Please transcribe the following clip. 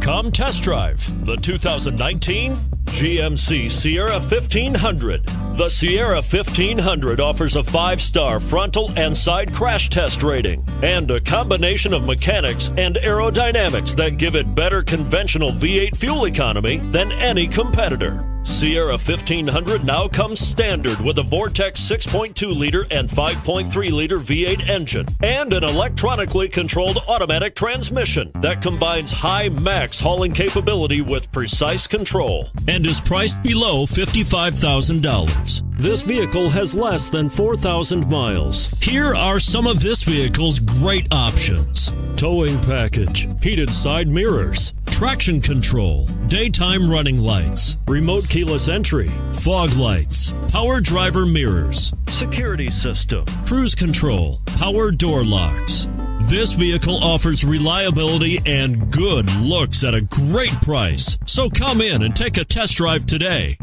Come test drive the 2019 GMC Sierra 1500. The Sierra 1500 offers a 5-star frontal and side crash test rating and a combination of mechanics and aerodynamics that give it better conventional V8 fuel economy than any competitor. Sierra 1500 now comes standard with a Vortex 6.2-liter and 5.3-liter V8 engine and an electronically controlled automatic transmission that combines high max hauling capability with precise control and is priced below $55,000. This vehicle has less than 4,000 miles. Here are some of this vehicle's great options: towing package, heated side mirrors, traction control, daytime running lights, remote keyless entry, fog lights, power driver mirrors, security system, cruise control, power door locks. This vehicle offers reliability and good looks at a great price. So come in and take a test drive today.